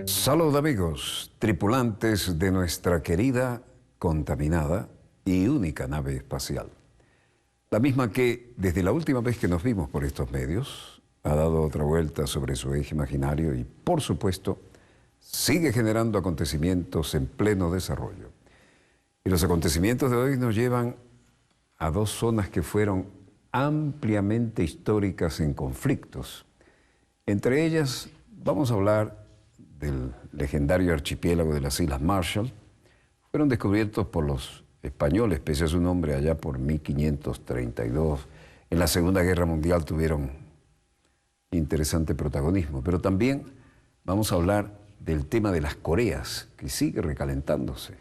Salud amigos, tripulantes de nuestra querida, contaminada y única nave espacial. La misma que, desde la última vez que nos vimos por estos medios, ha dado otra vuelta sobre su eje imaginario y, por supuesto, sigue generando acontecimientos en pleno desarrollo. Y los acontecimientos de hoy nos llevan a dos zonas que fueron ampliamente históricas en conflictos. Entre ellas, vamos a hablar del legendario archipiélago de las Islas Marshall. Fueron descubiertos por los españoles, pese a su nombre, allá por 1532. En la Segunda Guerra Mundial tuvieron interesante protagonismo. Pero también vamos a hablar del tema de las Coreas, que sigue recalentándose.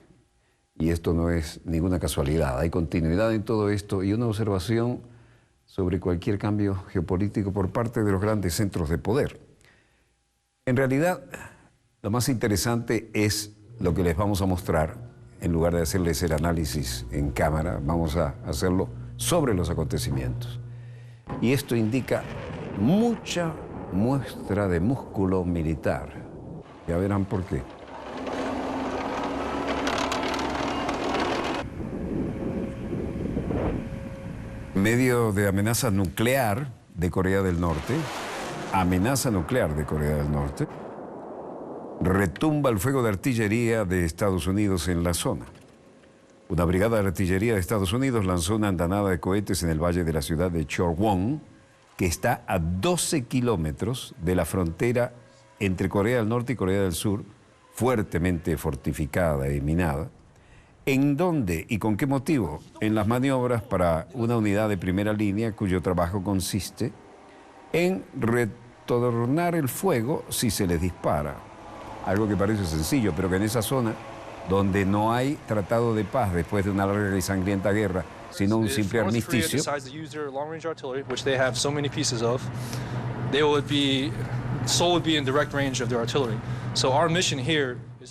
Y esto no es ninguna casualidad. Hay continuidad en todo esto y una observación sobre cualquier cambio geopolítico por parte de los grandes centros de poder. En realidad, lo más interesante es lo que les vamos a mostrar. En lugar de hacerles el análisis en cámara, vamos a hacerlo sobre los acontecimientos. Y esto indica mucha muestra de músculo militar. Ya verán por qué. En medio de amenaza nuclear de Corea del Norte, retumba el fuego de artillería de Estados Unidos en la zona. Una brigada de artillería de Estados Unidos lanzó una andanada de cohetes en el valle de la ciudad de Choewon, que está a 12 kilómetros de la frontera entre Corea del Norte y Corea del Sur, fuertemente fortificada y minada. ¿En dónde y con qué motivo? En las maniobras para una unidad de primera línea cuyo trabajo consiste en retornar el fuego si se les dispara. Algo que parece sencillo, pero que en esa zona, donde no hay tratado de paz después de una larga y sangrienta guerra, sino un simple armisticio,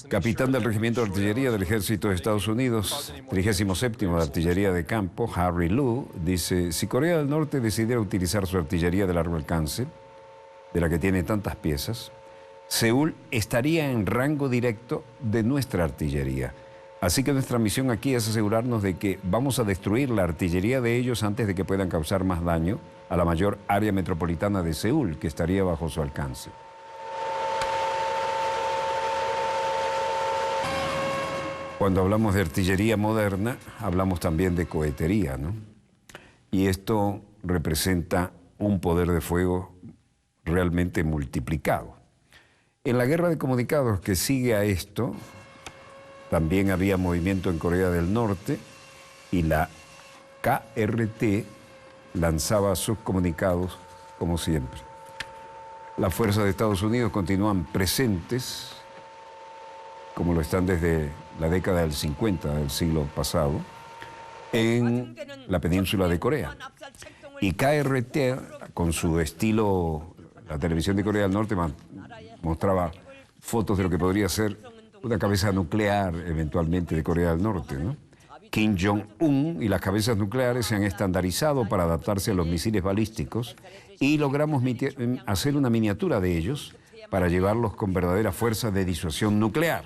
capitán del Regimiento de Artillería del Ejército de Estados Unidos, 37º de Artillería de Campo, Harry Lu, dice: si Corea del Norte decidiera utilizar su artillería de largo alcance, de la que tiene tantas piezas, Seúl estaría en rango directo de nuestra artillería. Así que nuestra misión aquí es asegurarnos de que vamos a destruir la artillería de ellos antes de que puedan causar más daño a la mayor área metropolitana de Seúl, que estaría bajo su alcance. Cuando hablamos de artillería moderna, hablamos también de cohetería, ¿no? Y esto representa un poder de fuego realmente multiplicado. En la guerra de comunicados que sigue a esto, también había movimiento en Corea del Norte y la KRT lanzaba sus comunicados como siempre. Las fuerzas de Estados Unidos continúan presentes, como lo están desde la década del 50 del siglo pasado, en la península de Corea. Y KRT, con su estilo, la televisión de Corea del Norte mostraba fotos de lo que podría ser una cabeza nuclear eventualmente de Corea del Norte, ¿no? Kim Jong-un y las cabezas nucleares se han estandarizado para adaptarse a los misiles balísticos y logramos hacer una miniatura de ellos para llevarlos con verdadera fuerza de disuasión nuclear.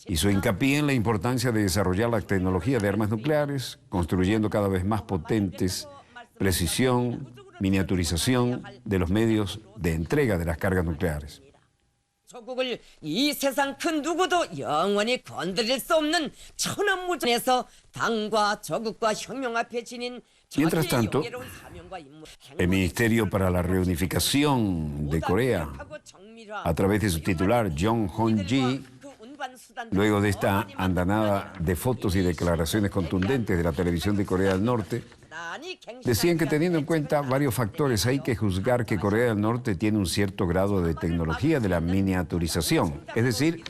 Hizo hincapié en la importancia de desarrollar la tecnología de armas nucleares, construyendo cada vez más potentes, precisión, miniaturización de los medios de entrega de las cargas nucleares. 조국을 이 세상 큰 누구도 영원히 건드릴 수 없는 천원무전에서 당과 조국과 혁명 앞에 지닌 Mientras tanto, el Ministerio para la Reunificación de Corea, a través de su titular, Jong Hong-ji, luego de esta andanada de fotos y declaraciones contundentes de la televisión de Corea del Norte, decían que teniendo en cuenta varios factores hay que juzgar que Corea del Norte tiene un cierto grado de tecnología de la miniaturización, es decir,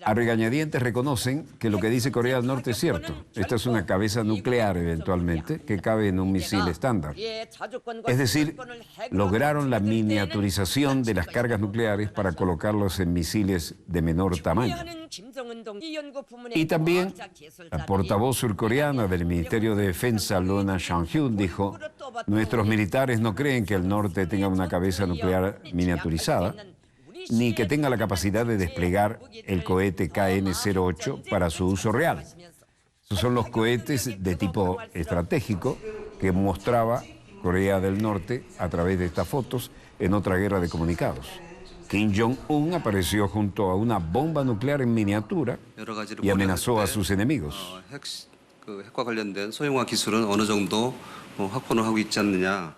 A regañadientes reconocen que lo que dice Corea del Norte es cierto. Esta es una cabeza nuclear eventualmente que cabe en un misil estándar. Es decir, lograron la miniaturización de las cargas nucleares para colocarlos en misiles de menor tamaño. Y también la portavoz surcoreana del Ministerio de Defensa, Lona Sang-hyun, dijo: nuestros militares no creen que el norte tenga una cabeza nuclear miniaturizada, ni que tenga la capacidad de desplegar el cohete KN-08 para su uso real. Esos son los cohetes de tipo estratégico que mostraba Corea del Norte a través de estas fotos en otra guerra de comunicados. Kim Jong-un apareció junto a una bomba nuclear en miniatura y amenazó a sus enemigos.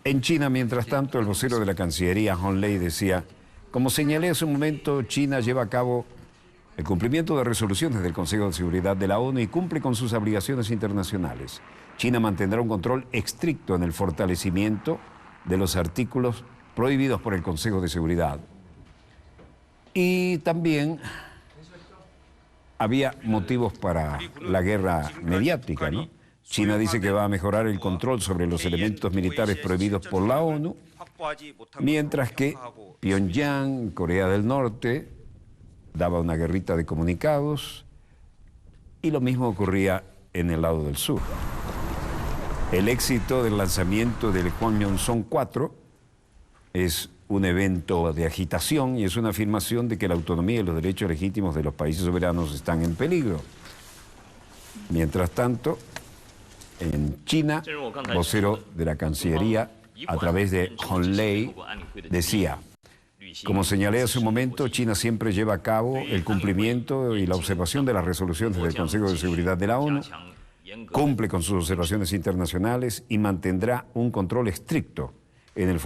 En China, mientras tanto, el vocero de la Cancillería, Hong Lei, decía: como señalé hace un momento, China lleva a cabo el cumplimiento de resoluciones del Consejo de Seguridad de la ONU y cumple con sus obligaciones internacionales. China mantendrá un control estricto en el fortalecimiento de los artículos prohibidos por el Consejo de Seguridad. Y también había motivos para la guerra mediática, ¿no? China dice que va a mejorar el control sobre los elementos militares prohibidos por la ONU, mientras que Pyongyang, Corea del Norte, daba una guerrita de comunicados, y lo mismo ocurría en el lado del sur. El éxito del lanzamiento del Hwangryongson 4 es un evento de agitación y es una afirmación de que la autonomía y los derechos legítimos de los países soberanos están en peligro. Mientras tanto, en China, vocero de la Cancillería, a través de Hong Lei, decía: como señalé hace un momento, China siempre lleva a cabo el cumplimiento y la observación de las resoluciones del Consejo de Seguridad de la ONU, cumple con sus observaciones internacionales y mantendrá un control estricto en el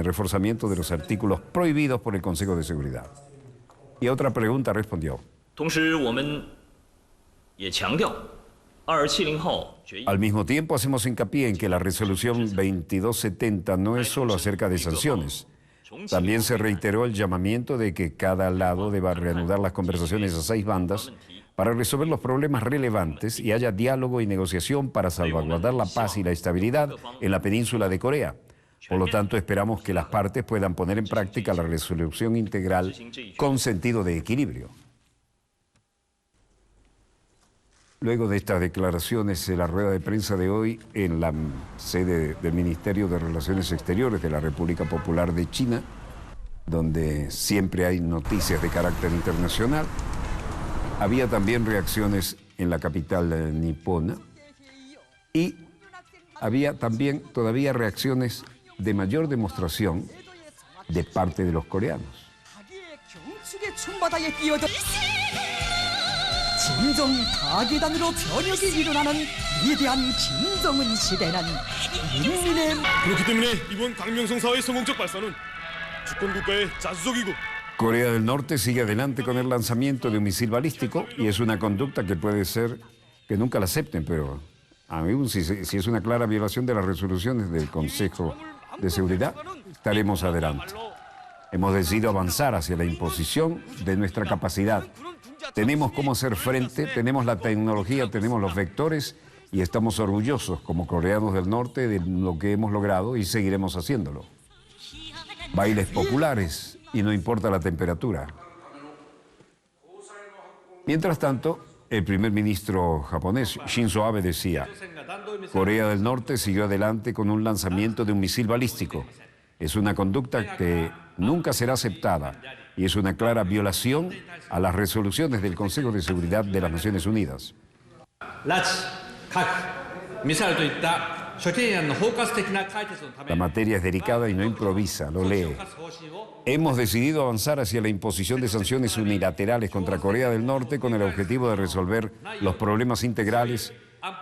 reforzamiento de los artículos prohibidos por el Consejo de Seguridad. Y a otra pregunta respondió: al mismo tiempo hacemos hincapié en que la resolución 2270 no es solo acerca de sanciones. También se reiteró el llamamiento de que cada lado deba reanudar las conversaciones a 6 bandas para resolver los problemas relevantes y haya diálogo y negociación para salvaguardar la paz y la estabilidad en la península de Corea. Por lo tanto, esperamos que las partes puedan poner en práctica la resolución integral con sentido de equilibrio. Luego de estas declaraciones en la rueda de prensa de hoy en la sede del Ministerio de Relaciones Exteriores de la República Popular de China, donde siempre hay noticias de carácter internacional, había también reacciones en la capital nipona y había también todavía reacciones de mayor demostración de parte de los coreanos. Corea del Norte sigue adelante con el lanzamiento de un misil balístico y es una conducta que puede ser que nunca la acepten, pero aún si es una clara violación de las resoluciones del Consejo de Seguridad, estaremos adelante. Hemos decidido avanzar hacia la imposición de nuestra capacidad. Tenemos cómo hacer frente, tenemos la tecnología, tenemos los vectores y estamos orgullosos como coreanos del norte de lo que hemos logrado y seguiremos haciéndolo. Bailes populares y no importa la temperatura. Mientras tanto, el primer ministro japonés, Shinzo Abe, decía: Corea del Norte siguió adelante con un lanzamiento de un misil balístico. Es una conducta que nunca será aceptada y es una clara violación a las resoluciones del Consejo de Seguridad de las Naciones Unidas. La materia es delicada y no improvisa, lo lee. Hemos decidido avanzar hacia la imposición de sanciones unilaterales contra Corea del Norte con el objetivo de resolver los problemas integrales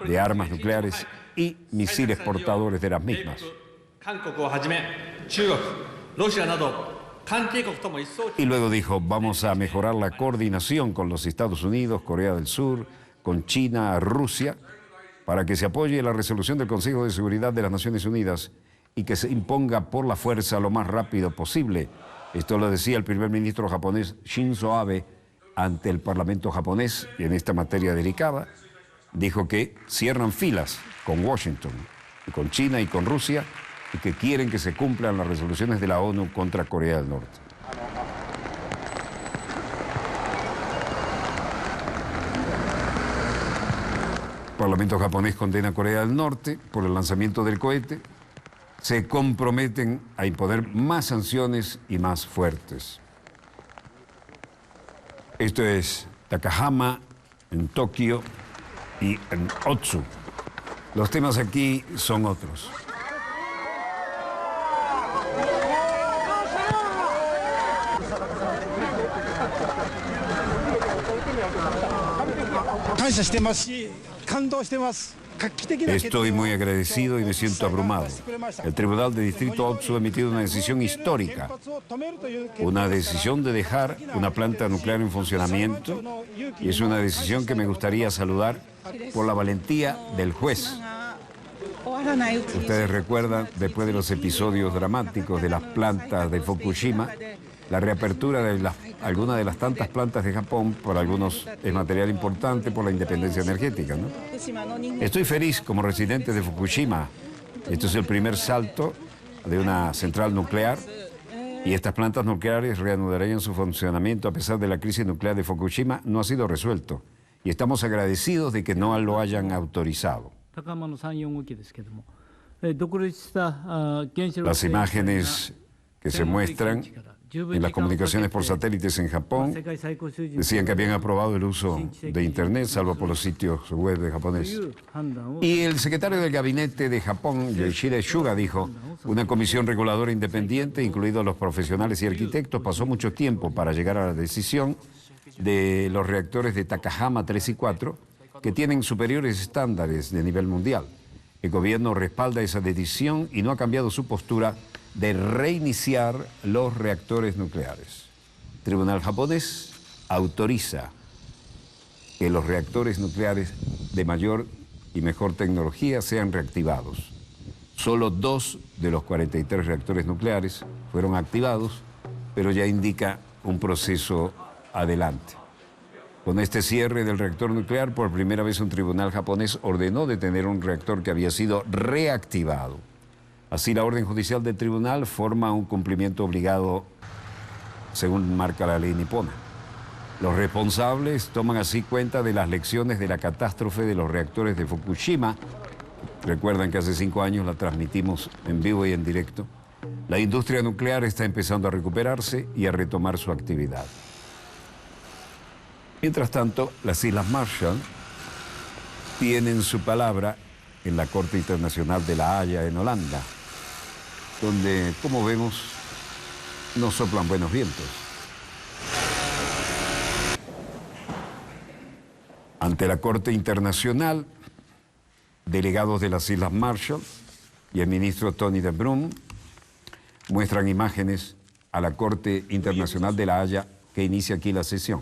de armas nucleares y misiles portadores de las mismas. Y luego dijo: vamos a mejorar la coordinación con los Estados Unidos, Corea del Sur, con China, Rusia, para que se apoye la resolución del Consejo de Seguridad de las Naciones Unidas y que se imponga por la fuerza lo más rápido posible. Esto lo decía el primer ministro japonés Shinzo Abe ante el Parlamento japonés y en esta materia delicada, dijo que cierran filas con Washington, y con China y con Rusia, y que quieren que se cumplan las resoluciones de la ONU contra Corea del Norte. El Parlamento japonés condena a Corea del Norte por el lanzamiento del cohete. Se comprometen a imponer más sanciones y más fuertes. Esto es Takahama, en Tokio y en Otsu. Los temas aquí son otros. Estoy muy agradecido y me siento abrumado. El Tribunal de Distrito Otsu ha emitido una decisión histórica, una decisión de dejar una planta nuclear en funcionamiento, y es una decisión que me gustaría saludar por la valentía del juez. Ustedes recuerdan, después de los episodios dramáticos de las plantas de Fukushima, la reapertura de algunas de las tantas plantas de Japón, para algunos es material importante por la independencia energética, ¿no? Estoy feliz como residente de Fukushima. Esto es el primer salto de una central nuclear y estas plantas nucleares reanudarían su funcionamiento a pesar de la crisis nuclear de Fukushima. No ha sido resuelto y estamos agradecidos de que no lo hayan autorizado. Las imágenes que se muestran en las comunicaciones por satélites en Japón decían que habían aprobado el uso de Internet, salvo por los sitios web de japonés. Y el secretario del gabinete de Japón, Yoshihide Suga, dijo: una comisión reguladora independiente, incluidos los profesionales y arquitectos, pasó mucho tiempo para llegar a la decisión de los reactores de Takahama 3 y 4, que tienen superiores estándares de nivel mundial. El gobierno respalda esa decisión y no ha cambiado su postura de reiniciar los reactores nucleares. El tribunal japonés autoriza que los reactores nucleares de mayor y mejor tecnología sean reactivados. Solo 2 de los 43 reactores nucleares fueron activados, pero ya indica un proceso adelante. Con este cierre del reactor nuclear, por primera vez un tribunal japonés ordenó detener un reactor que había sido reactivado. Así, la orden judicial del tribunal forma un cumplimiento obligado, según marca la ley nipona. Los responsables toman así cuenta de las lecciones de la catástrofe de los reactores de Fukushima. Recuerdan que hace 5 años la transmitimos en vivo y en directo. La industria nuclear está empezando a recuperarse y a retomar su actividad. Mientras tanto, las Islas Marshall tienen su palabra en la Corte Internacional de La Haya, en Holanda, donde, como vemos, no soplan buenos vientos. Ante la Corte Internacional, delegados de las Islas Marshall y el ministro Tony de Bruyn muestran imágenes a la Corte Internacional de La Haya, que inicia aquí la sesión.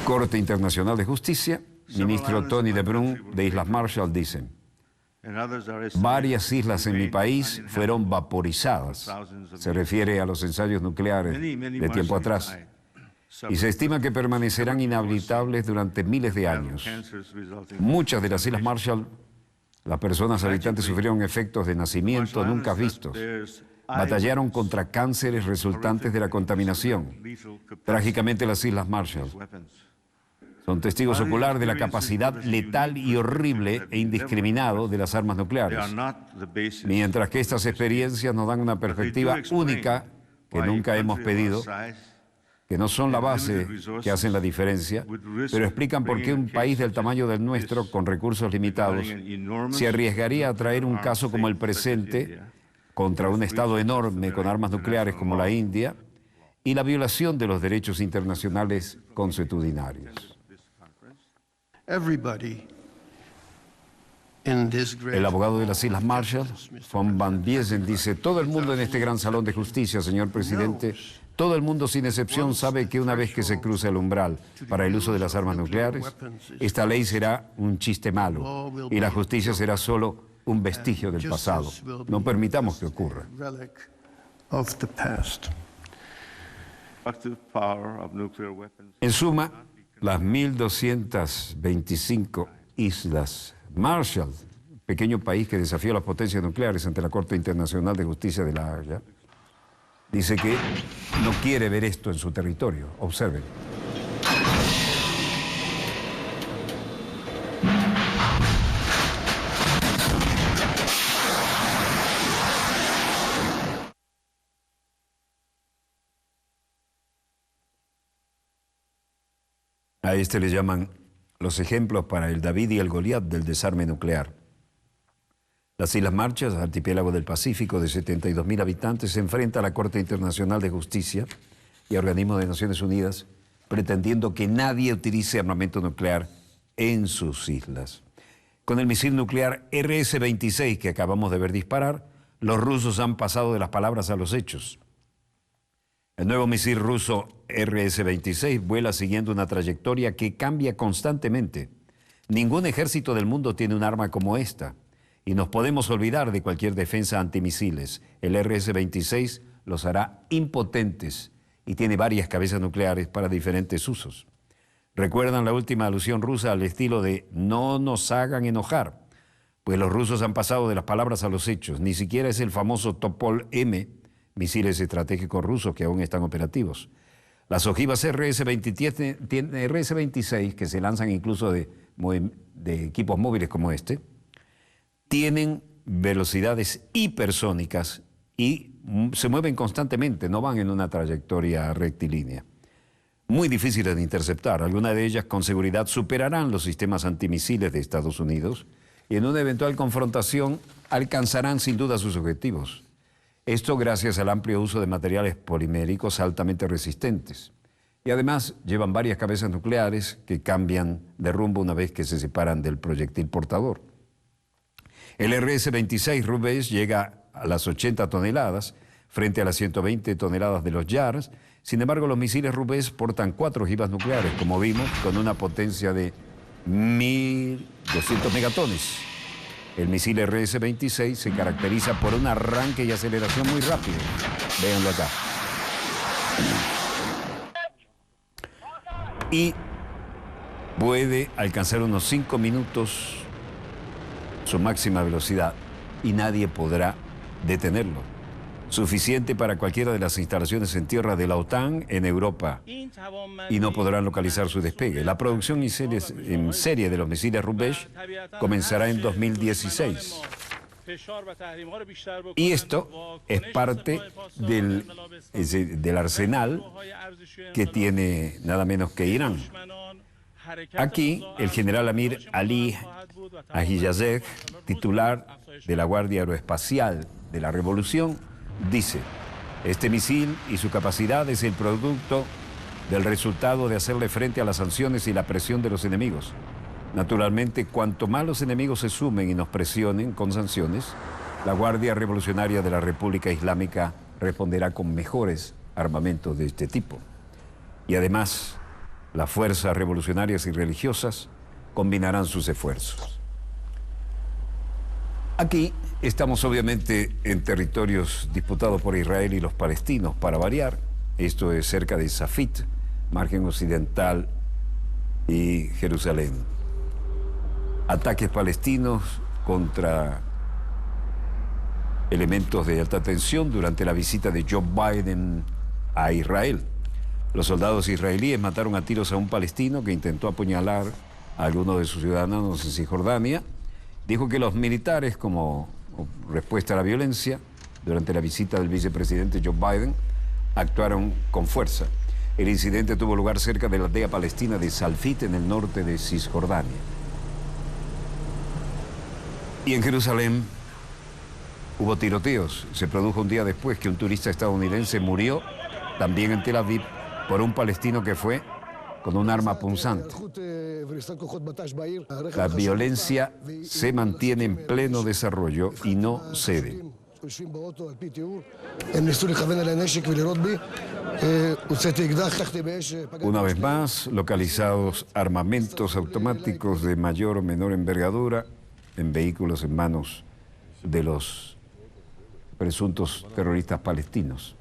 Corte Internacional de Justicia, ministro Tony de Bruyn de Islas Marshall, dicen: varias islas en mi país fueron vaporizadas. Se refiere a los ensayos nucleares de tiempo atrás. Y se estima que permanecerán inhabitables durante miles de años. Muchas de las Islas Marshall, las personas habitantes sufrieron efectos de nacimiento nunca vistos. Batallaron contra cánceres resultantes de la contaminación. Trágicamente, las Islas Marshall son testigos oculares de la capacidad letal y horrible e indiscriminado de las armas nucleares, mientras que estas experiencias nos dan una perspectiva única que nunca hemos pedido, que no son la base que hacen la diferencia, pero explican por qué un país del tamaño del nuestro, con recursos limitados, se arriesgaría a traer un caso como el presente contra un Estado enorme con armas nucleares como la India y la violación de los derechos internacionales consuetudinarios. El abogado de las Islas Marshall, von Van Biesen, dice: todo el mundo en este gran salón de justicia, señor presidente, todo el mundo sin excepción sabe que una vez que se cruza el umbral para el uso de las armas nucleares, esta ley será un chiste malo y la justicia será solo un vestigio del pasado. No permitamos que ocurra. En suma, las 1.225 islas Marshall, pequeño país que desafió las potencias nucleares ante la Corte Internacional de Justicia de La Haya, dice que no quiere ver esto en su territorio. Observen. A este le llaman los ejemplos para el David y el Goliat del desarme nuclear. Las Islas Marshall, archipiélago del Pacífico de 72.000 habitantes, se enfrenta a la Corte Internacional de Justicia y a organismos de Naciones Unidas, pretendiendo que nadie utilice armamento nuclear en sus islas. Con el misil nuclear RS-26 que acabamos de ver disparar, los rusos han pasado de las palabras a los hechos. El nuevo misil ruso RS-26 vuela siguiendo una trayectoria que cambia constantemente. Ningún ejército del mundo tiene un arma como esta. Y nos podemos olvidar de cualquier defensa antimisiles. El RS-26 los hará impotentes y tiene varias cabezas nucleares para diferentes usos. ¿Recuerdan la última alusión rusa al estilo de "no nos hagan enojar"? Pues los rusos han pasado de las palabras a los hechos. Ni siquiera es el famoso Topol-M, misiles estratégicos rusos que aún están operativos. Las ojivas RS-26, que se lanzan incluso de equipos móviles como este, tienen velocidades hipersónicas y se mueven constantemente, no van en una trayectoria rectilínea. Muy difíciles de interceptar. Algunas de ellas con seguridad superarán los sistemas antimisiles de Estados Unidos y en una eventual confrontación alcanzarán sin duda sus objetivos. Esto gracias al amplio uso de materiales poliméricos altamente resistentes. Y además llevan varias cabezas nucleares que cambian de rumbo una vez que se separan del proyectil portador. El RS-26 Rubes llega a las 80 toneladas frente a las 120 toneladas de los Yars. Sin embargo, los misiles Rubes portan 4 ojivas nucleares, como vimos, con una potencia de 1.200 megatones. El misil RS-26 se caracteriza por un arranque y aceleración muy rápido. Véanlo acá. Y puede alcanzar unos 5 minutos su máxima velocidad y nadie podrá detenerlo. Suficiente para cualquiera de las instalaciones en tierra de la OTAN en Europa y no podrán localizar su despegue. La producción en serie de los misiles Rubes comenzará en 2016. Y esto es parte del arsenal que tiene nada menos que Irán. Aquí el general Amir Ali Ahijazeh, titular de la Guardia Aeroespacial de la Revolución, dice: este misil y su capacidad es el producto del resultado de hacerle frente a las sanciones y la presión de los enemigos. Naturalmente, cuanto más los enemigos se sumen y nos presionen con sanciones, la Guardia Revolucionaria de la República Islámica responderá con mejores armamentos de este tipo. Y además, las fuerzas revolucionarias y religiosas combinarán sus esfuerzos. Aquí estamos obviamente en territorios disputados por Israel y los palestinos, para variar. Esto es cerca de Safit, margen occidental y Jerusalén. Ataques palestinos contra elementos de alta tensión durante la visita de Joe Biden a Israel. Los soldados israelíes mataron a tiros a un palestino que intentó apuñalar a alguno de sus ciudadanos en Cisjordania. Dijo que los militares, como respuesta a la violencia, durante la visita del vicepresidente Joe Biden, actuaron con fuerza. El incidente tuvo lugar cerca de la aldea palestina de Salfit, en el norte de Cisjordania. Y en Jerusalén hubo tiroteos. Se produjo un día después que un turista estadounidense murió, también en Tel Aviv, por un palestino que fue con un arma punzante. La violencia se mantiene en pleno desarrollo y no cede. Una vez más, localizados armamentos automáticos de mayor o menor envergadura en vehículos en manos de los presuntos terroristas palestinos.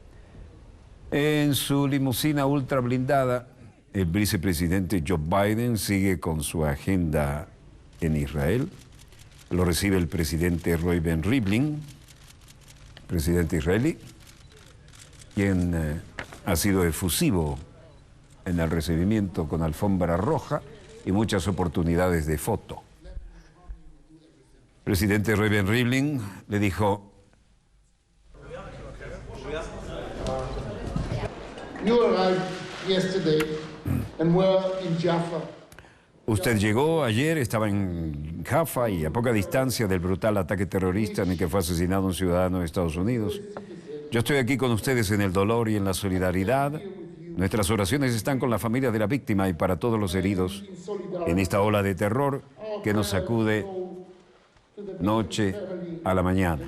En su limusina ultra blindada, el vicepresidente Joe Biden sigue con su agenda en Israel. Lo recibe el presidente Reuven Rivlin, presidente israelí, quien ha sido efusivo en el recibimiento con alfombra roja y muchas oportunidades de foto. El presidente Reuven Rivlin le dijo: You arrived yesterday and were in Jaffa. Usted llegó ayer, estaba en Jaffa y a poca distancia del brutal ataque terrorista en el que fue asesinado un ciudadano de Estados Unidos. Yo estoy aquí con ustedes en el dolor y en la solidaridad. Nuestras oraciones están con la familia de la víctima y para todos los heridos en esta ola de terror que nos sacude noche a la mañana.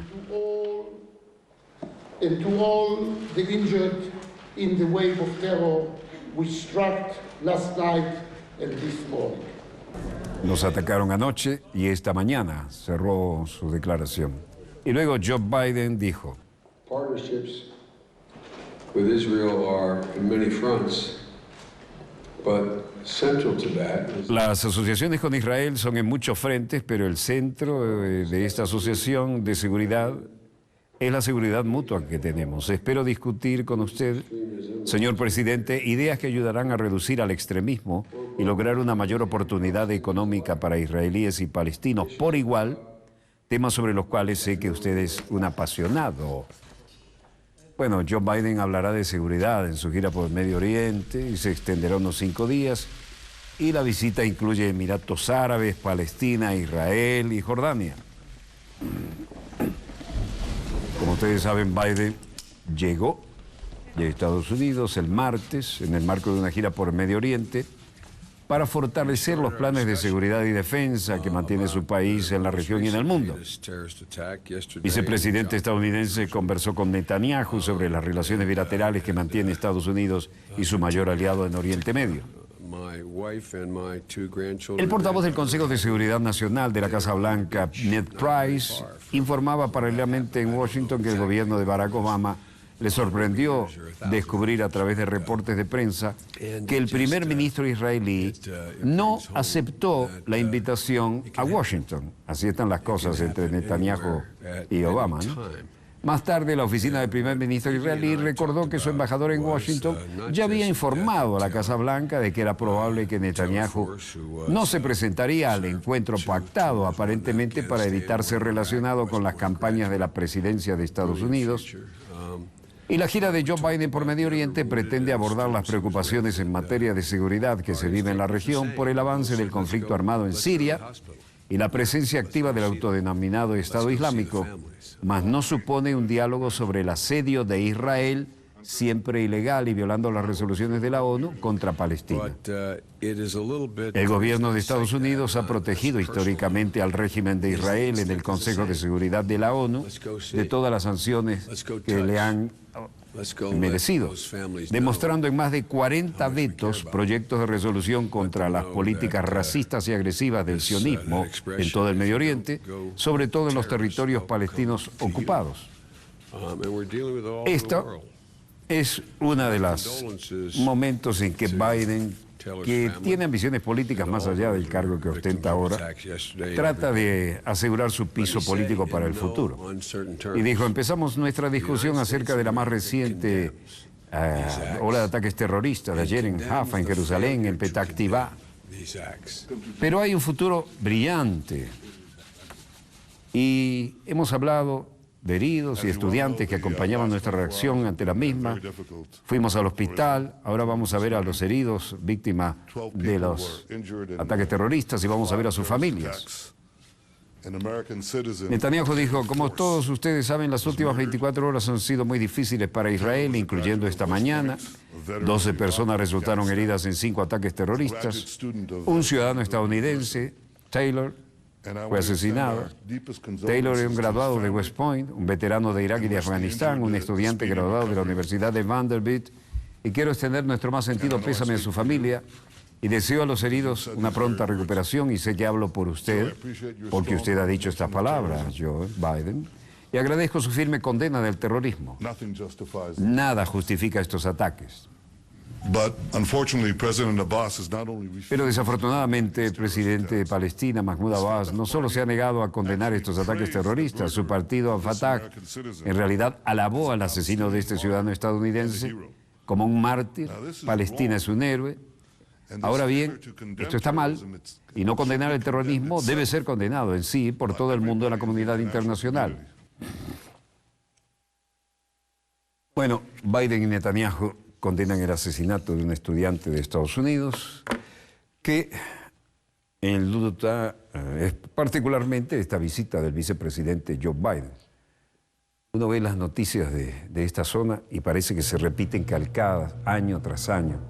And to all the injured in the wave of terror we struck last night and this morning. Nos atacaron anoche y esta mañana, cerró su declaración. Y luego Joe Biden dijo: Partnerships with Israel are in many fronts, but central to that is las asociaciones con Israel son en muchos frentes, pero el centro de esta asociación de seguridad es la seguridad mutua que tenemos. Espero discutir con usted, señor presidente, ideas que ayudarán a reducir al extremismo y lograr una mayor oportunidad económica para israelíes y palestinos por igual, temas sobre los cuales sé que usted es un apasionado. Bueno, Joe Biden hablará de seguridad en su gira por el Medio Oriente y se extenderá unos 5 días. Y la visita incluye Emiratos Árabes, Palestina, Israel y Jordania. Como ustedes saben, Biden llegó de Estados Unidos el martes en el marco de una gira por el Medio Oriente para fortalecer los planes de seguridad y defensa que mantiene su país en la región y en el mundo. El vicepresidente estadounidense conversó con Netanyahu sobre las relaciones bilaterales que mantiene Estados Unidos y su mayor aliado en Oriente Medio. El portavoz del Consejo de Seguridad Nacional de la Casa Blanca, Ned Price, informaba paralelamente en Washington que el gobierno de Barack Obama le sorprendió descubrir a través de reportes de prensa que el primer ministro israelí no aceptó la invitación a Washington. Así están las cosas entre Netanyahu y Obama, ¿no? Más tarde, la oficina del primer ministro israelí recordó que su embajador en Washington ya había informado a la Casa Blanca de que era probable que Netanyahu no se presentaría al encuentro pactado, aparentemente para evitar ser relacionado con las campañas de la presidencia de Estados Unidos. Y la gira de Joe Biden por Medio Oriente pretende abordar las preocupaciones en materia de seguridad que se vive en la región por el avance del conflicto armado en Siria y la presencia activa del autodenominado Estado Islámico, mas no supone un diálogo sobre el asedio de Israel, siempre ilegal y violando las resoluciones de la ONU, contra Palestina. El gobierno de Estados Unidos ha protegido históricamente al régimen de Israel en el Consejo de Seguridad de la ONU de todas las sanciones que le han merecido, demostrando en más de 40 vetos proyectos de resolución contra las políticas racistas y agresivas del sionismo en todo el Medio Oriente, sobre todo en los territorios palestinos ocupados. Esto es uno de los momentos en que Biden, que tiene ambiciones políticas más allá del cargo que ostenta ahora, trata de asegurar su piso político para el futuro. Y dijo: empezamos nuestra discusión acerca de la más reciente ola de ataques terroristas de ayer en Jaffa, en Jerusalén, en Petah Tikva. Pero hay un futuro brillante. Y hemos hablado de heridos y estudiantes que acompañaban nuestra reacción ante la misma. Fuimos al hospital, ahora vamos a ver a los heridos víctimas de los ataques terroristas y vamos a ver a sus familias. Netanyahu dijo: como todos ustedes saben, las últimas 24 horas han sido muy difíciles para Israel, incluyendo esta mañana. 12 personas resultaron heridas en 5 ataques terroristas. Un ciudadano estadounidense, Taylor, fue asesinado. Taylor es un graduado de West Point, un veterano de Irak y de Afganistán, un estudiante graduado de la Universidad de Vanderbilt. Y quiero extender nuestro más sentido pésame a su familia y deseo a los heridos una pronta recuperación. Y sé que hablo por usted, porque usted ha dicho estas palabras, Joe Biden. y agradezco su firme condena del terrorismo. Nothing justifies it. Nada justifica estos ataques. But unfortunately, President Abbas has not only refused Pero desafortunadamente el presidente de Palestina, Mahmoud Abbas, no solo se ha negado a condenar estos ataques terroristas, su partido Al-Fatah en realidad alabó al asesino de este ciudadano estadounidense como un mártir. Palestina es un héroe. Ahora bien, esto está mal y no condenar el terrorismo debe ser condenado en sí por todo el mundo de la comunidad internacional. Bueno, Biden y Netanyahu condenan el asesinato de un estudiante de Estados Unidos que enluta particularmente esta visita del vicepresidente Joe Biden. Uno ve las noticias de esta zona y parece que se repiten calcadas año tras año.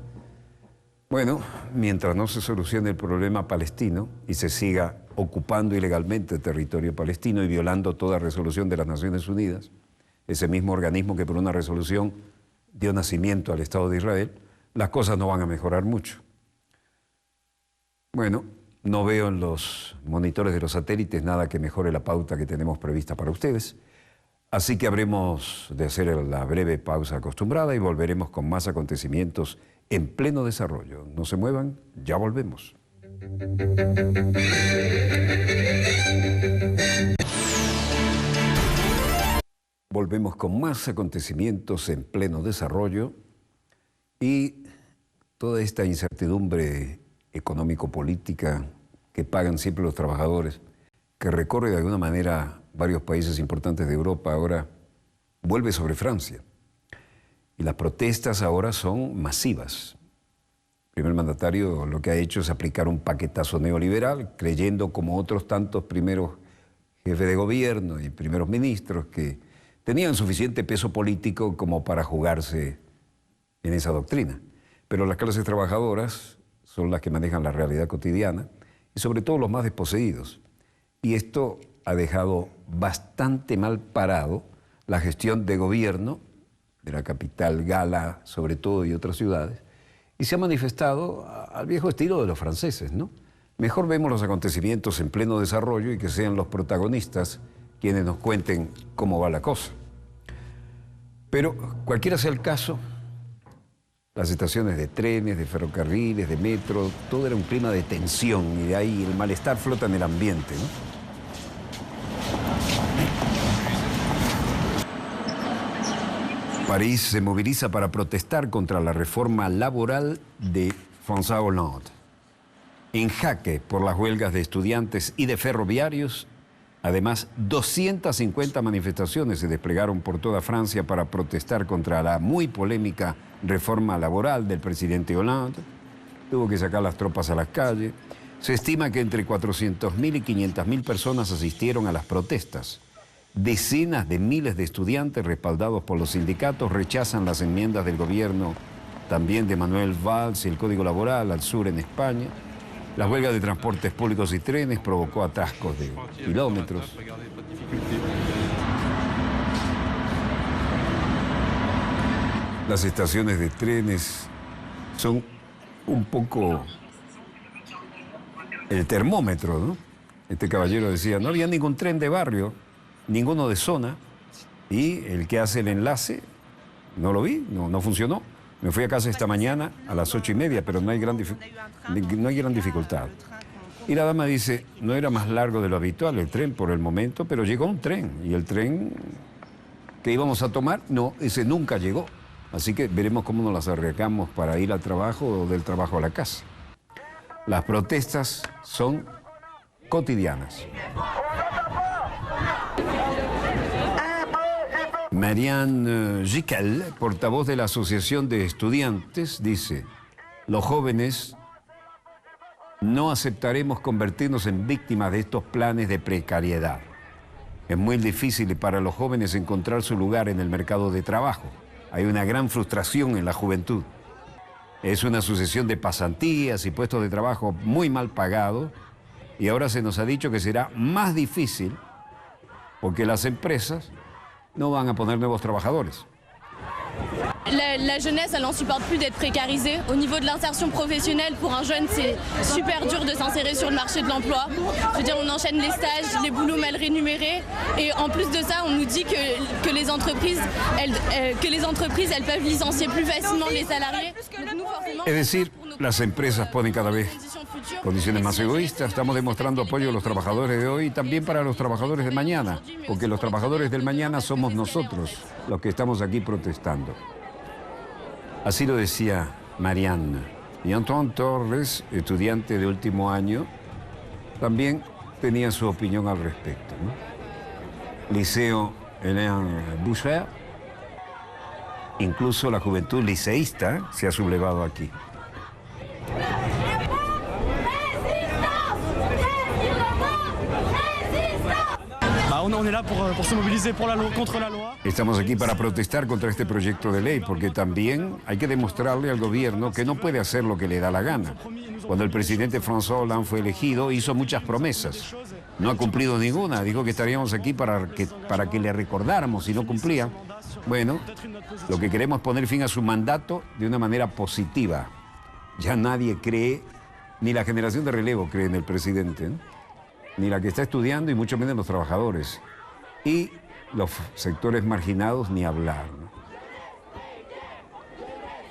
Bueno, mientras no se solucione el problema palestino y se siga ocupando ilegalmente el territorio palestino y violando toda resolución de las Naciones Unidas, ese mismo organismo que por una resolución dio nacimiento al Estado de Israel, las cosas no van a mejorar mucho. Bueno, no veo en los monitores de los satélites nada que mejore la pauta que tenemos prevista para ustedes, así que habremos de hacer la breve pausa acostumbrada y volveremos con más acontecimientos en pleno desarrollo. No se muevan, ya volvemos. Volvemos con más acontecimientos en pleno desarrollo y toda esta incertidumbre económico-política que pagan siempre los trabajadores, que recorre de alguna manera varios países importantes de Europa, ahora vuelve sobre Francia. Y las protestas ahora son masivas. El primer mandatario lo que ha hecho es aplicar un paquetazo neoliberal, creyendo como otros tantos primeros jefes de gobierno y primeros ministros que tenían suficiente peso político como para jugarse en esa doctrina. Pero las clases trabajadoras son las que manejan la realidad cotidiana y sobre todo los más desposeídos. Y esto ha dejado bastante mal parado la gestión de gobierno de la capital Gala, sobre todo, y otras ciudades, y se ha manifestado al viejo estilo de los franceses, ¿no? Mejor vemos los acontecimientos en pleno desarrollo y que sean los protagonistas quienes nos cuenten cómo va la cosa. Pero cualquiera sea el caso, las estaciones de trenes, de ferrocarriles, de metro, todo era un clima de tensión y de ahí el malestar flota en el ambiente, ¿no? París se moviliza para protestar contra la reforma laboral de François Hollande. En jaque por las huelgas de estudiantes y de ferroviarios, además 250 manifestaciones se desplegaron por toda Francia para protestar contra la muy polémica reforma laboral del presidente Hollande. Tuvo que sacar las tropas a las calles. Se estima que entre 400.000 y 500.000 personas asistieron a las protestas. Decenas de miles de estudiantes respaldados por los sindicatos rechazan las enmiendas del gobierno, también de Manuel Valls y el Código Laboral al sur en España. La huelga de transportes públicos y trenes provocó atascos de kilómetros. Las estaciones de trenes son un poco el termómetro, ¿no? Este caballero decía, no había ningún tren de barrio, ninguno de zona, y el que hace el enlace, no lo vi, no funcionó. Me fui a casa esta mañana a las 8:30, pero no hay gran dificultad. Y la dama dice, no era más largo de lo habitual el tren por el momento, pero llegó un tren, y el tren que íbamos a tomar, no, ese nunca llegó. Así que veremos cómo nos las arreglamos para ir al trabajo o del trabajo a la casa. Las protestas son cotidianas. Marianne Jiquel, portavoz de la Asociación de Estudiantes, dice, los jóvenes no aceptaremos convertirnos en víctimas de estos planes de precariedad. Es muy difícil para los jóvenes encontrar su lugar en el mercado de trabajo. Hay una gran frustración en la juventud. Es una sucesión de pasantías y puestos de trabajo muy mal pagados y ahora se nos ha dicho que será más difícil porque las empresas no van a poner nuevos trabajadores. La jeunesse, elle n'en supporte plus d'être précarisée. Au niveau de l'insertion professionnelle, pour un jeune, c'est super dur de s'insérer sur le marché de l'emploi. Je veux dire, on enchaîne les stages, les boulots mal rémunérés. Et en plus de ça, on nous dit que les entreprises, elles peuvent licencier plus facilement les salariés. Donc, nous, forcément, Es decir, las empresas ponen cada vez condiciones más egoístas. Estamos demostrando apoyo a los trabajadores de hoy y también para los trabajadores de mañana, porque los trabajadores del mañana somos nosotros, los que estamos aquí protestando. Así lo decía Marianne. Y Antoine Torres, estudiante de último año, también tenía su opinión al respecto, ¿no? Liceo Hélène Boucher, incluso la juventud liceísta se ha sublevado aquí. On est là pour se mobiliser contre la loi. Estamos aquí para protestar contra este proyecto de ley, porque también hay que demostrarle al gobierno que no puede hacer lo que le da la gana. Cuando el presidente François Hollande fue elegido, hizo muchas promesas. No ha cumplido ninguna. Dijo que estaríamos aquí para que le recordáramos y no cumplía. Bueno, lo que queremos es poner fin a su mandato de una manera positiva. Ya nadie cree, ni la generación de relevo cree en el presidente, ¿no? Ni la que está estudiando y mucho menos los trabajadores. Y los sectores marginados ni hablar,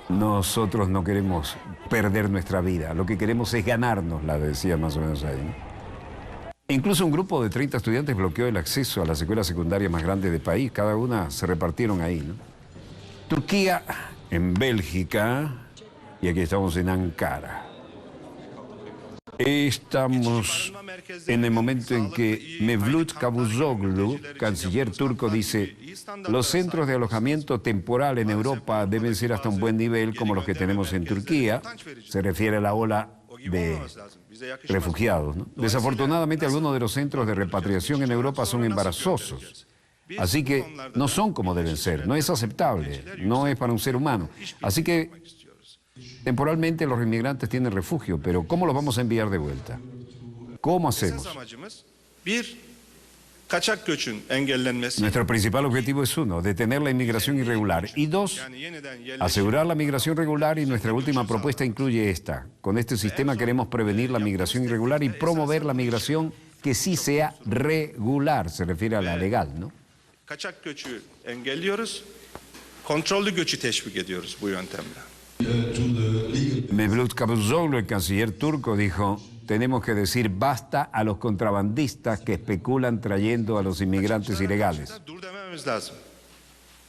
¿no? Nosotros no queremos perder nuestra vida, lo que queremos es ganárnosla, decía más o menos ahí, ¿no? Incluso un grupo de 30 estudiantes bloqueó el acceso a las escuelas secundarias más grandes del país, cada una se repartieron ahí, ¿no? Turquía, en Bélgica, y aquí estamos en Ankara. Estamos en el momento en que Mevlut Cavusoglu, canciller turco, dice: los centros de alojamiento temporal en Europa deben ser hasta un buen nivel como los que tenemos en Turquía. Se refiere a la ola de refugiados, ¿no? Desafortunadamente, algunos de los centros de repatriación en Europa son embarazosos. Así que no son como deben ser. No es aceptable. No es para un ser humano. Así que temporalmente los inmigrantes tienen refugio, pero ¿cómo los vamos a enviar de vuelta? ¿Cómo hacemos? Nuestro principal objetivo es uno, detener la inmigración irregular. Y dos, asegurar la migración regular, y nuestra última propuesta incluye esta. Con este sistema queremos prevenir la migración irregular y promover la migración que sí sea regular, se refiere a la legal, ¿no? Kaçak göçü engelliyoruz, kontrollü göçü teşvik ediyoruz bu yöntemle. Mevlut Cavusoglu, el canciller turco, dijo: tenemos que decir basta a los contrabandistas que especulan trayendo a los inmigrantes ilegales. Dur dememiz lazım.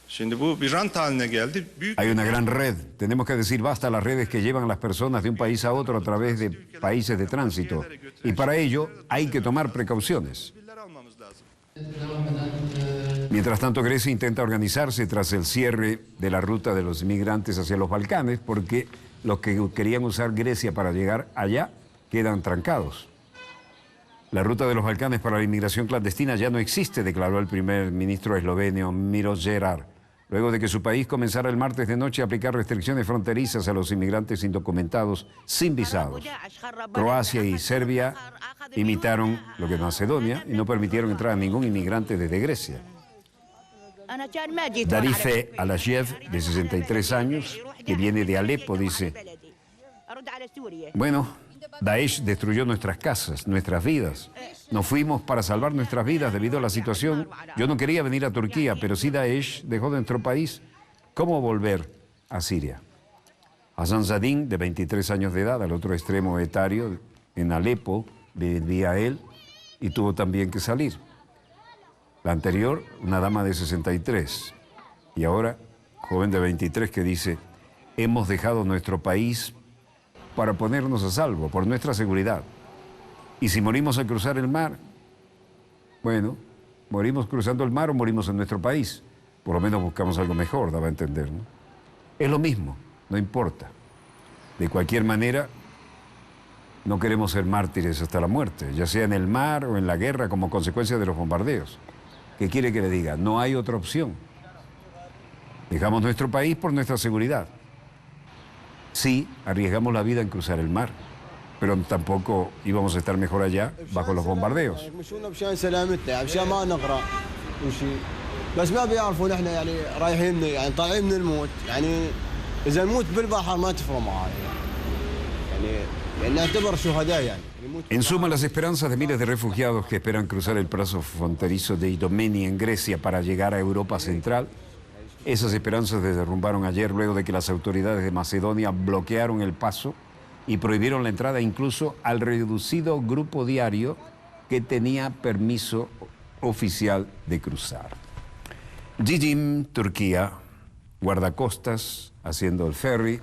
Şimdi bu bir rant haline geldi. Hay una gran red. Tenemos que decir basta a las redes que llevan a las personas de un país a otro a través de países de tránsito. Y para ello hay que tomar precauciones. Mientras tanto, Grecia intenta organizarse tras el cierre de la ruta de los inmigrantes hacia los Balcanes, porque los que querían usar Grecia para llegar allá quedan trancados. La ruta de los Balcanes para la inmigración clandestina ya no existe, declaró el primer ministro eslovenio Miroslav Cerar, luego de que su país comenzara el martes de noche a aplicar restricciones fronterizas a los inmigrantes indocumentados sin visados. Croacia y Serbia imitaron lo que es Macedonia y no permitieron entrar a ningún inmigrante desde Grecia. Darife Alashev, de 63 años, que viene de Alepo, dice: bueno, Daesh destruyó nuestras casas, nuestras vidas. Nos fuimos para salvar nuestras vidas debido a la situación. Yo no quería venir a Turquía, pero si Daesh dejó nuestro país, ¿cómo volver a Siria? Hasan Zadin, de 23 años de edad, al otro extremo etario, en Alepo, vivía él y tuvo también que salir. La anterior, una dama de 63. Y ahora, joven de 23 que dice: hemos dejado nuestro país para ponernos a salvo, por nuestra seguridad. Y si morimos al cruzar el mar, bueno, morimos cruzando el mar o morimos en nuestro país. Por lo menos buscamos algo mejor, daba a entender, ¿no? Es lo mismo, no importa. De cualquier manera, no queremos ser mártires hasta la muerte, ya sea en el mar o en la guerra como consecuencia de los bombardeos. ¿Qué quiere que le diga? No hay otra opción. Dejamos nuestro país por nuestra seguridad. Sí, arriesgamos la vida en cruzar el mar, pero tampoco íbamos a estar mejor allá bajo los bombardeos. بس ما بيعرفوا نحن يعني رايحين يعني طالعين من الموت يعني اذا نموت بالبحر ما تفرق معانا يعني نعتبر شهداء يعني. En suma, las esperanzas de miles de refugiados que esperan cruzar el paso fronterizo de Idomeni en Grecia para llegar a Europa Central, esas esperanzas se derrumbaron ayer luego de que las autoridades de Macedonia bloquearon el paso y prohibieron la entrada incluso al reducido grupo diario que tenía permiso oficial de cruzar. Gijim, Turquía, guardacostas haciendo el ferry,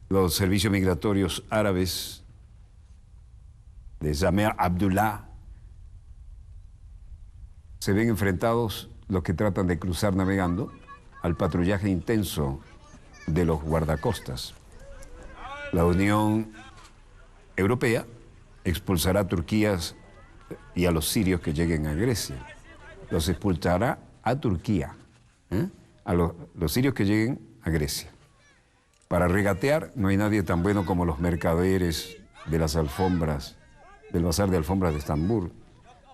los servicios migratorios árabes de Jamer Abdullah se ven enfrentados los que tratan de cruzar navegando al patrullaje intenso de los guardacostas. La Unión Europea expulsará a Turquía y a los sirios que lleguen a Grecia. Los expulsará a Turquía, a los sirios que lleguen a Grecia. Para regatear no hay nadie tan bueno como los mercaderes de las alfombras, del bazar de alfombras de Estambul,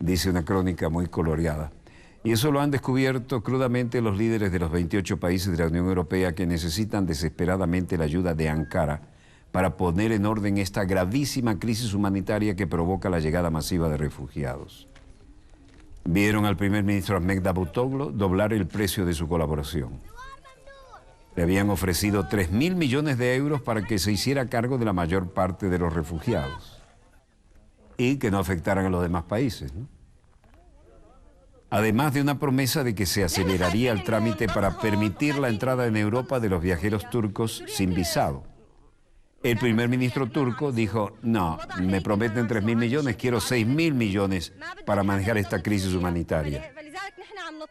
dice una crónica muy coloreada. Y eso lo han descubierto crudamente los líderes de los 28 países de la Unión Europea que necesitan desesperadamente la ayuda de Ankara para poner en orden esta gravísima crisis humanitaria que provoca la llegada masiva de refugiados. Vieron al primer ministro Ahmet Davutoglu doblar el precio de su colaboración. Le habían ofrecido 3.000 millones de euros para que se hiciera cargo de la mayor parte de los refugiados y que no afectaran a los demás países, ¿no? Además de una promesa de que se aceleraría el trámite para permitir la entrada en Europa de los viajeros turcos sin visado. El primer ministro turco dijo, no, me prometen 3.000 millones, quiero 6.000 millones para manejar esta crisis humanitaria.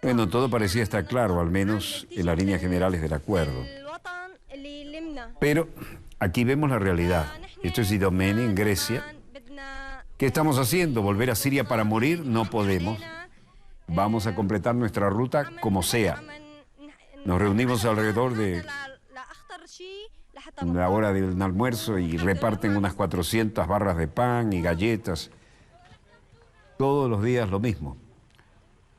Bueno, todo parecía estar claro, al menos en las líneas generales del acuerdo. Pero aquí vemos la realidad. Esto es Idomeni, en Grecia. ¿Qué estamos haciendo? ¿Volver a Siria para morir? No podemos. Vamos a completar nuestra ruta como sea. Nos reunimos alrededor de la hora del almuerzo y reparten unas 400 barras de pan y galletas. Todos los días lo mismo.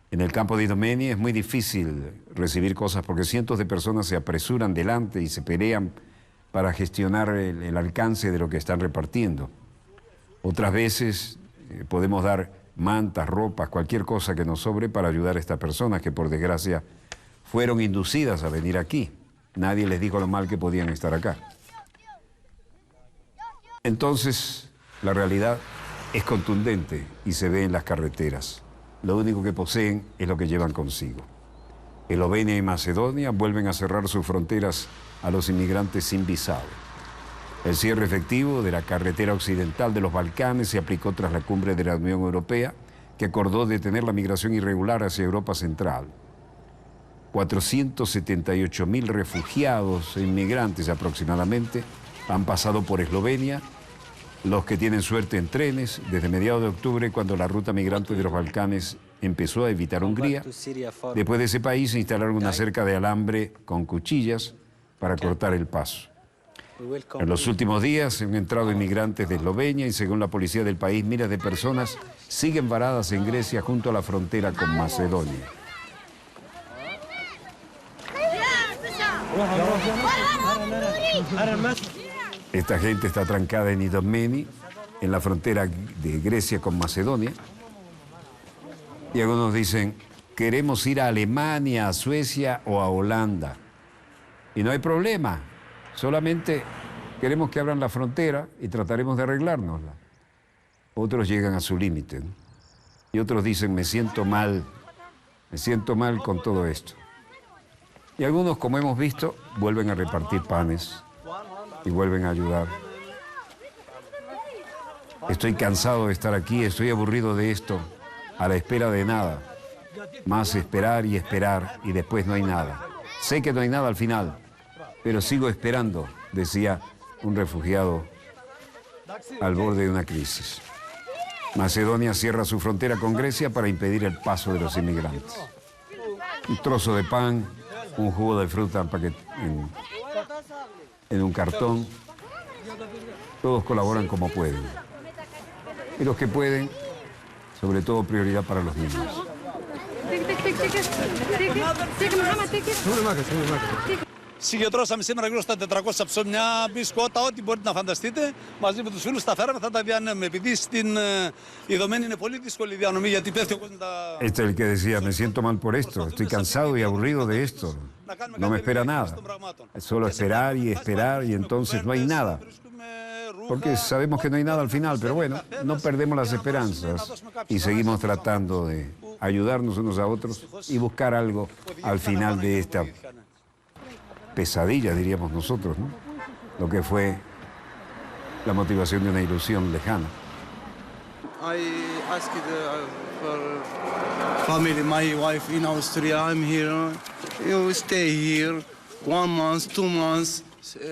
En el campo de Idomeni es muy difícil recibir cosas porque cientos de personas se apresuran delante y se pelean para gestionar el alcance de lo que están repartiendo. Otras veces podemos dar mantas, ropas, cualquier cosa que nos sobre para ayudar a estas personas que por desgracia fueron inducidas a venir aquí. Nadie les dijo lo mal que podían estar acá. Entonces, la realidad es contundente y se ve en las carreteras. Lo único que poseen es lo que llevan consigo. Eslovenia y Macedonia vuelven a cerrar sus fronteras a los inmigrantes sin visado. El cierre efectivo de la carretera occidental de los Balcanes se aplicó tras la cumbre de la Unión Europea, que acordó detener la migración irregular hacia Europa Central. 478.000 refugiados e inmigrantes aproximadamente han pasado por Eslovenia, los que tienen suerte en trenes, desde mediados de octubre, cuando la ruta migrante de los Balcanes empezó a evitar Hungría. Después de ese país se instalaron una cerca de alambre con cuchillas para cortar el paso. En los últimos días han entrado inmigrantes de Eslovenia y según la policía del país, miles de personas siguen varadas en Grecia junto a la frontera con Macedonia. Esta gente está trancada en Idomeni, en la frontera de Grecia con Macedonia. Y algunos dicen, queremos ir a Alemania, a Suecia o a Holanda. Y no hay problema. Solamente queremos que abran la frontera y trataremos de arreglárnosla. Otros llegan a su límite, ¿no? Y otros dicen, me siento mal con todo esto. Y algunos, como hemos visto, vuelven a repartir panes y vuelven a ayudar. Estoy cansado de estar aquí, estoy aburrido de esto, a la espera de nada. Más esperar y después no hay nada. Sé que no hay nada al final, pero sigo esperando, decía un refugiado al borde de una crisis. Macedonia cierra su frontera con Grecia para impedir el paso de los inmigrantes. Un trozo de pan, un jugo de fruta en un cartón. Todos colaboran como pueden. Y los que pueden, sobre todo prioridad para los niños. Συγκεντρώσαμε σήμερα γύρω στα 400 ψωμιά, μπισκότα, ό,τι μπορείτε να φανταστείτε. Μαζί με τους φίλους τα φέραμε, θα τα διανέμουμε. Επειδή η δομένη είναι πολύ δύσκολη διανομή, γιατί πέφτει ο κόσμος τα... Este es el que decía, me siento mal por esto, estoy cansado y aburrido de esto. No me espera nada. Es solo esperar y entonces no hay nada. Porque sabemos que no hay nada al final, pero bueno, no perdemos las esperanzas y seguimos tratando de ayudarnos unos a otros y buscar algo al final de esta pesadilla, diríamos nosotros, ¿no? Lo que fue la motivación de una ilusión lejana. I asked for family, my wife in Austria. I'm here. You stay here 1 month, 2 months.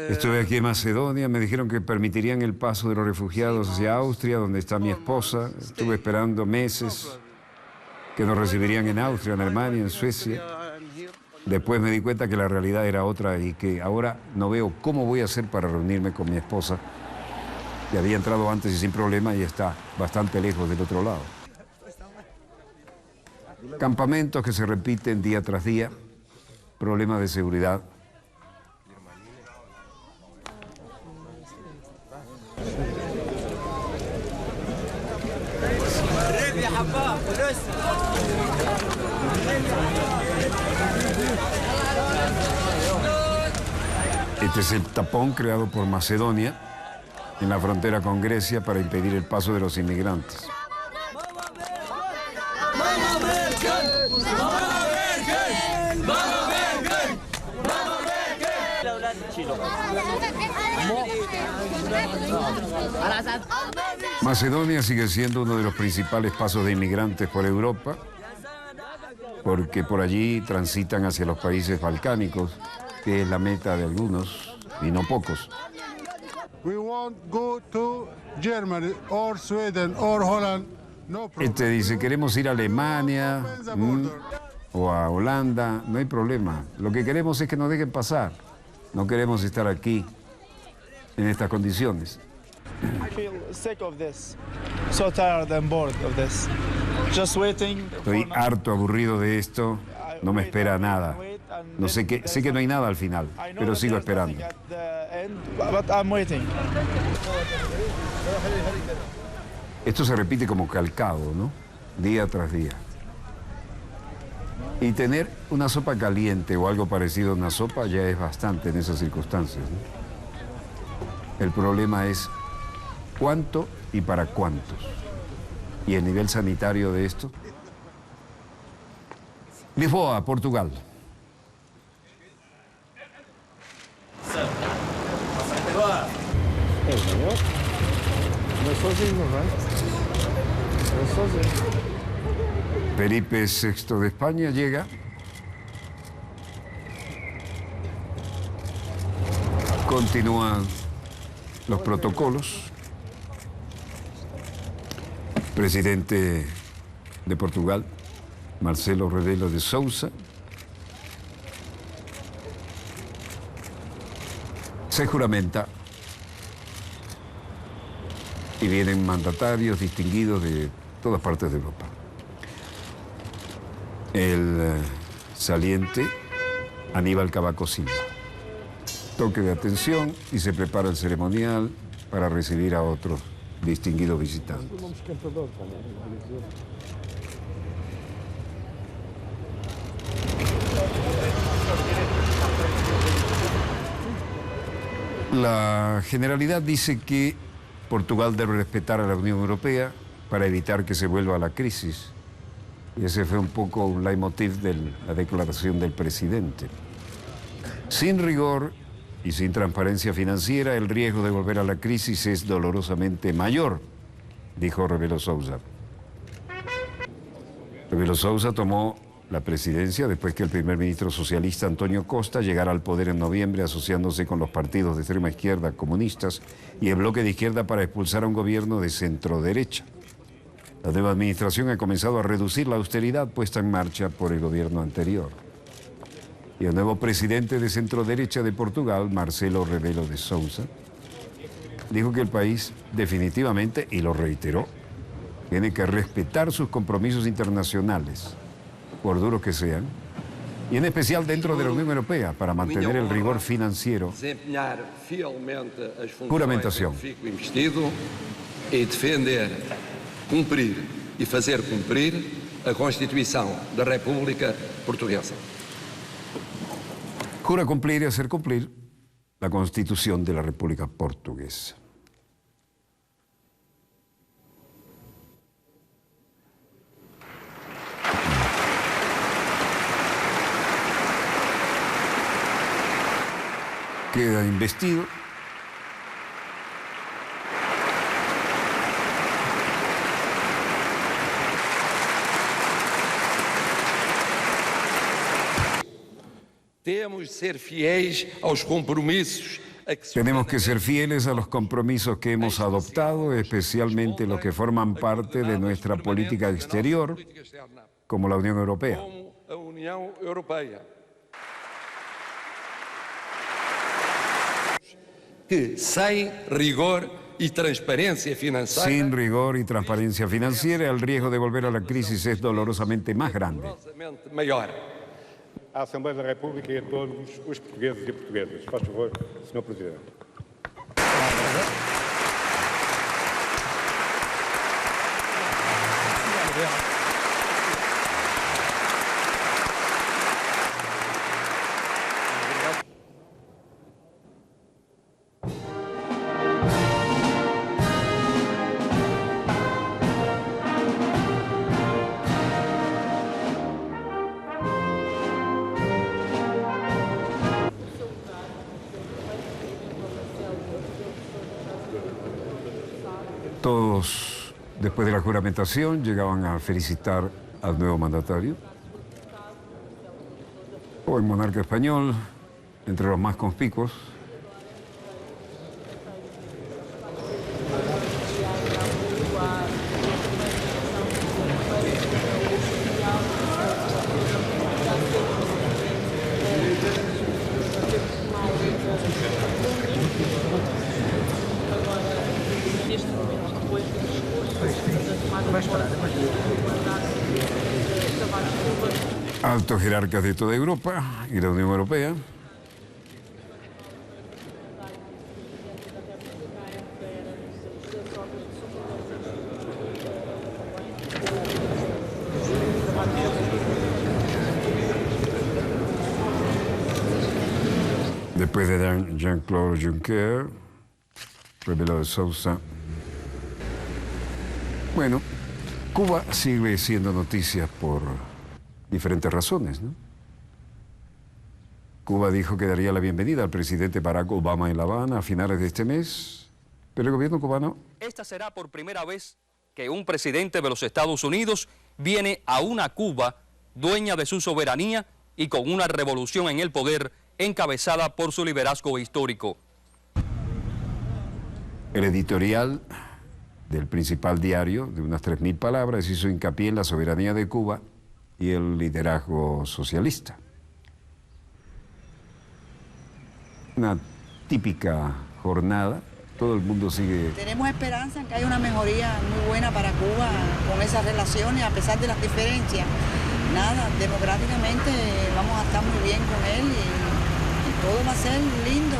Estuve aquí en Macedonia, me dijeron que permitirían el paso de los refugiados hacia Austria, donde está mi esposa. Estuve esperando meses que nos recibirían en Austria, en Alemania, en Suecia. Después me di cuenta que la realidad era otra y que ahora no veo cómo voy a hacer para reunirme con mi esposa, que había entrado antes y sin problema y está bastante lejos del otro lado. Campamentos que se repiten día tras día, problemas de seguridad. Este es el tapón creado por Macedonia en la frontera con Grecia para impedir el paso de los inmigrantes. Macedonia sigue siendo uno de los principales pasos de inmigrantes por Europa, porque por allí transitan hacia los países balcánicos, que es la meta de algunos y no pocos. Este dice, queremos ir a Alemania o a Holanda, no hay problema. Lo que queremos es que nos dejen pasar. No queremos estar aquí en estas condiciones. Estoy harto, aburrido de esto. No me espera nada. No sé que no hay nada al final, pero sigo esperando. Esto se repite como calcado, ¿no? Día tras día. Y tener una sopa caliente o algo parecido a una sopa ya es bastante en esas circunstancias, ¿no? El problema es cuánto y para cuántos. Y el nivel sanitario de esto. Lisboa, Portugal. Felipe VI de España llega. Continúan los protocolos. Presidente de Portugal, Marcelo Rebelo de Sousa. Se juramenta y vienen mandatarios distinguidos de todas partes de Europa. El saliente Aníbal Cavaco Silva. Toque de atención y se prepara el ceremonial para recibir a otros distinguidos visitantes. La Generalidad dice que Portugal debe respetar a la Unión Europea para evitar que se vuelva a la crisis. Y ese fue un poco un leitmotiv de la declaración del presidente. Sin rigor y sin transparencia financiera, el riesgo de volver a la crisis es dolorosamente mayor, dijo Rebelo Sousa. Rebelo Sousa tomó la presidencia después que el primer ministro socialista Antonio Costa llegara al poder en noviembre asociándose con los partidos de extrema izquierda comunistas y el bloque de izquierda para expulsar a un gobierno de centro-derecha. La nueva administración ha comenzado a reducir la austeridad puesta en marcha por el gobierno anterior. Y el nuevo presidente de centro-derecha de Portugal, Marcelo Rebelo de Sousa, dijo que el país definitivamente, y lo reiteró, tiene que respetar sus compromisos internacionales por duros que sean, y en especial dentro de la Unión Europea, para mantener el rigor financiero. Juramentación. E defender, cumprir e fazer cumprir a Constituição da República Portuguesa. Jura cumplir y hacer cumplir la Constitución de la República Portuguesa. Queda investido. Tenemos que ser fieles a los compromisos que hemos adoptado, especialmente los que forman parte de nuestra política exterior, como la Unión Europea. Que sin rigor y transparencia financiera. Sin rigor y transparencia financiera, el riesgo de volver a la crisis es dolorosamente más grande. À Assembleia da República e a todos os portugueses e portuguesas. Faz favor, Sr. Presidente. Todos, después de la juramentación, llegaban a felicitar al nuevo mandatario. O el monarca español, entre los más conspicuos. Altos jerarcas de toda Europa y la Unión Europea. Después de Jean-Claude Juncker, Rebelo de Sousa. Bueno, Cuba sigue siendo noticia por diferentes razones, ¿no? Cuba dijo que daría la bienvenida al presidente Barack Obama en La Habana a finales de este mes, pero el gobierno cubano... Esta será por primera vez que un presidente de los Estados Unidos viene a una Cuba dueña de su soberanía y con una revolución en el poder encabezada por su liderazgo histórico. El editorial del principal diario, de unas 3.000 palabras, hizo hincapié en la soberanía de Cuba y el liderazgo socialista. Una típica jornada, todo el mundo sigue... Tenemos esperanza en que haya una mejoría muy buena para Cuba con esas relaciones, a pesar de las diferencias. Nada, democráticamente vamos a estar muy bien con él y todo va a ser lindo.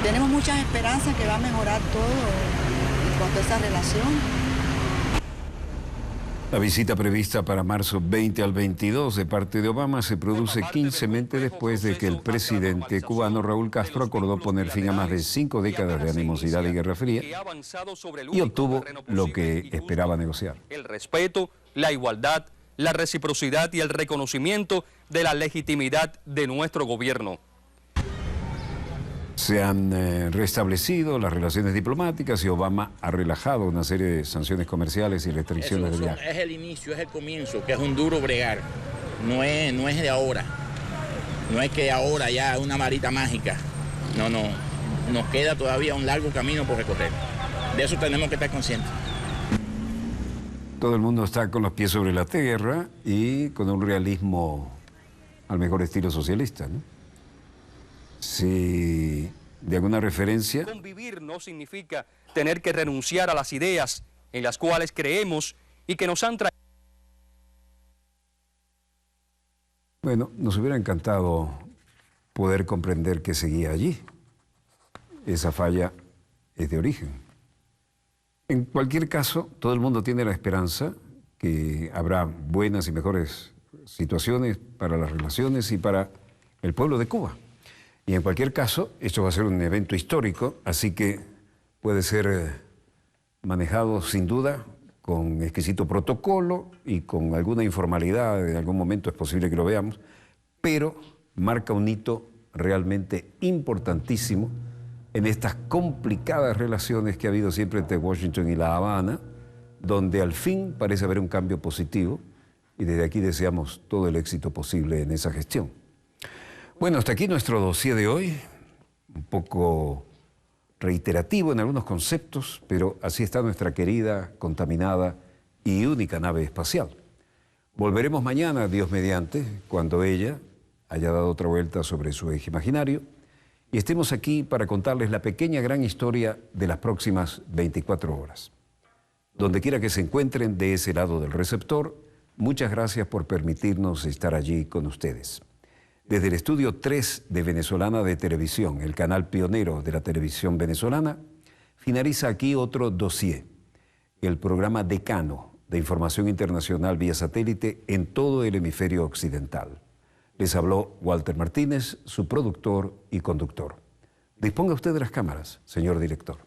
Tenemos muchas esperanzas que va a mejorar todo en cuanto a esa relación. La visita prevista para marzo 20 al 22 de parte de Obama se produce 15 meses después de que el presidente cubano Raúl Castro acordó poner fin a más de 5 décadas de animosidad y guerra fría y obtuvo lo que esperaba negociar. El respeto, la igualdad, la reciprocidad y el reconocimiento de la legitimidad de nuestro gobierno. Se han restablecido las relaciones diplomáticas y Obama ha relajado una serie de sanciones comerciales y restricciones de viaje. Es el inicio, es el comienzo, que es un duro bregar. No es de ahora. No es que ahora ya una varita mágica. No. Nos queda todavía un largo camino por recorrer. De eso tenemos que estar conscientes. Todo el mundo está con los pies sobre la tierra y con un realismo al mejor estilo socialista, ¿no? Si de alguna referencia... Convivir no significa tener que renunciar a las ideas en las cuales creemos y que nos han traído Bueno, nos hubiera encantado poder comprender que seguía allí. Esa falla es de origen. En cualquier caso, todo el mundo tiene la esperanza que habrá buenas y mejores situaciones para las relaciones y para el pueblo de Cuba. Y en cualquier caso, esto va a ser un evento histórico, así que puede ser manejado sin duda con exquisito protocolo y con alguna informalidad, en algún momento es posible que lo veamos, pero marca un hito realmente importantísimo en estas complicadas relaciones que ha habido siempre entre Washington y La Habana, donde al fin parece haber un cambio positivo y desde aquí deseamos todo el éxito posible en esa gestión. Bueno, hasta aquí nuestro dossier de hoy, un poco reiterativo en algunos conceptos, pero así está nuestra querida, contaminada y única nave espacial. Volveremos mañana, Dios mediante, cuando ella haya dado otra vuelta sobre su eje imaginario y estemos aquí para contarles la pequeña gran historia de las próximas 24 horas. Donde quiera que se encuentren de ese lado del receptor, muchas gracias por permitirnos estar allí con ustedes. Desde el estudio 3 de Venezolana de Televisión, el canal pionero de la televisión venezolana, finaliza aquí otro dossier, el programa decano de información internacional vía satélite en todo el hemisferio occidental. Les habló Walter Martínez, su productor y conductor. Disponga usted de las cámaras, señor director.